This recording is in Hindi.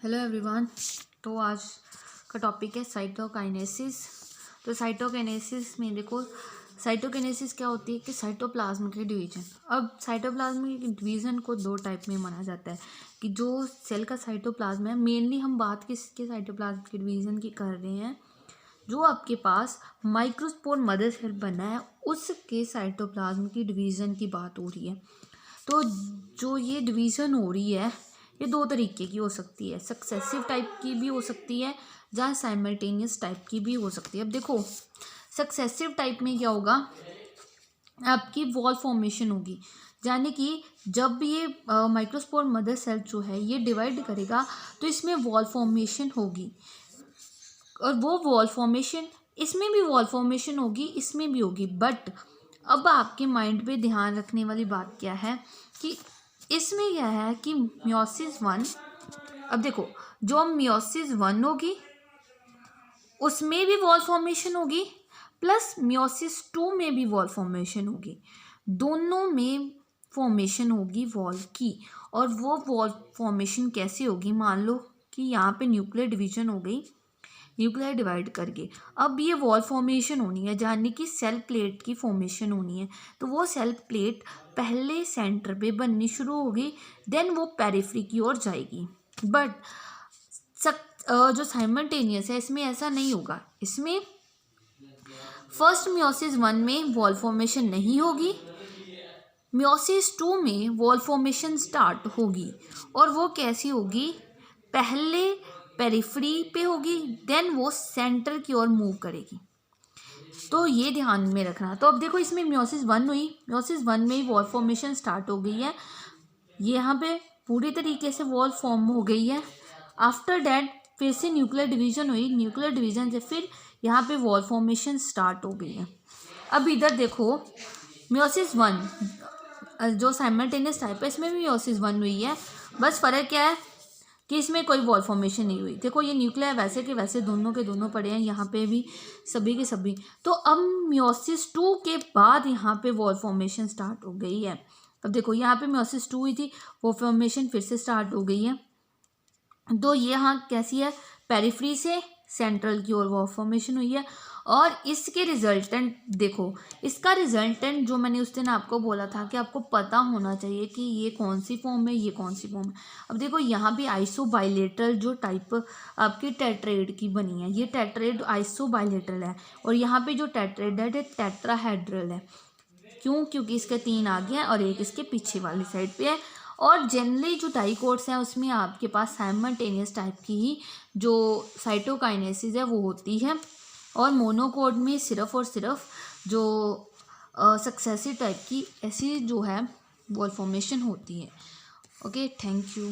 Hello everyone. तो आज का टॉपिक है साइटोकाइनेसिस। तो साइटोकाइनेसिस में देखो, साइटोकाइनेसिस क्या होती है कि साइटोप्लाज्म की डिवीजन। अब साइटोप्लाज्म की डिवीजन को दो टाइप में माना जाता है कि जो सेल का साइटोप्लाज्म है, मेनली हम बात किसके साइटोप्लाज्म की डिवीजन की कर रहे हैं, जो आपके पास माइक्रोस्पोर मदर सेल बना है उसके साइटोप्लाज्म की डिवीज़न की बात हो रही है। तो जो ये डिवीज़न हो रही है ये दो तरीके की हो सकती है, सक्सेसिव टाइप की भी हो सकती है जहाँ साइमल्टेनियस टाइप की भी हो सकती है। अब देखो सक्सेसिव टाइप में क्या होगा, आपकी वॉल फॉर्मेशन होगी, यानी कि जब ये माइक्रोस्पोर मदर सेल जो है ये डिवाइड करेगा तो इसमें वॉल फॉर्मेशन होगी, और वो वॉल फॉर्मेशन इसमें भी वॉल फॉर्मेशन होगी, इसमें भी होगी। बट अब आपके माइंड पे ध्यान रखने वाली बात क्या है कि इसमें यह है कि मियोसिस वन, अब देखो जो मियोसिस वन होगी उसमें भी वॉल फॉर्मेशन होगी, प्लस मियोसिस टू में भी वॉल फॉर्मेशन होगी, दोनों में फॉर्मेशन होगी वॉल की। और वो वॉल फॉर्मेशन कैसे होगी, मान लो कि यहाँ पे न्यूक्लियर डिवीजन हो गई, न्यूक्लियर डिवाइड करके अब ये वॉल फॉर्मेशन होनी है, यानी कि सेल प्लेट की फॉर्मेशन होनी है। तो वो सेल प्लेट पहले सेंटर पे बननी शुरू होगी, देन वो पेरिफेरी की ओर जाएगी। बट जो साइमल्टेनियस है इसमें ऐसा नहीं होगा। इसमें फर्स्ट मियोसिस वन में वॉल फॉर्मेशन नहीं होगी, मियोसिस टू में वॉल फॉर्मेशन स्टार्ट होगी। और वो कैसी होगी, पहले पेरिफेरी पे होगी, देन वो सेंटर की ओर मूव करेगी। तो ये ध्यान में रखना। तो अब देखो इसमें मियोसिस वन हुई, मियोसिस वन में ही वॉल फॉर्मेशन स्टार्ट हो गई है, ये यहाँ पे पूरी तरीके से वॉल फॉर्म हो गई है। आफ्टर डैट फिर से न्यूक्लियर डिवीजन हुई, न्यूक्लियर डिवीजन से फिर यहाँ पे वॉल फॉर्मेशन स्टार्ट हो गई है। अब इधर देखो मियोसिस वन जो साइमल्टेनियस टाइप है इसमें भी मियोसिस वन हुई है, बस फ़र्क क्या है कि इसमें कोई वॉल फॉर्मेशन नहीं हुई। देखो ये न्यूक्लियर वैसे के वैसे दोनों के दोनों पड़े हैं, यहाँ पे भी सभी के सभी। तो अब मियोसिस टू के बाद यहाँ पे वॉल फॉर्मेशन स्टार्ट हो गई है। अब देखो यहाँ पे मियोसिस टू हुई थी, वो फॉर्मेशन फिर से स्टार्ट हो गई है। तो ये यहाँ कैसी है, पेरिफेरी से सेंट्रल की ओर वॉल फॉर्मेशन हुई है। और इसके रिजल्टेंट देखो, इसका रिजल्टेंट जो मैंने उस दिन आपको बोला था कि आपको पता होना चाहिए कि ये कौन सी फॉर्म है, ये कौन सी फॉर्म है। अब देखो यहाँ भी आइसोबाइलेटरल जो टाइप आपकी टेट्राएड की बनी है, ये टेट्राएड आइसोबाइलेटरल है। और यहाँ पे जो टेट्राएड है ये टेट्राहेड्रल है। क्यों, क्योंकि इसके तीन आगे हैं और एक इसके पीछे वाली साइड पे है। और जनरली जो डाइकोट्स हैं उसमें आपके पास साइमल्टेनियस टाइप की ही जो साइटोकाइनेसिस है वो होती है, और मोनोकोड में सिर्फ और सिर्फ जो सक्सेसिव टाइप की ऐसी जो है वॉल फॉर्मेशन होती है। Okay, thank you.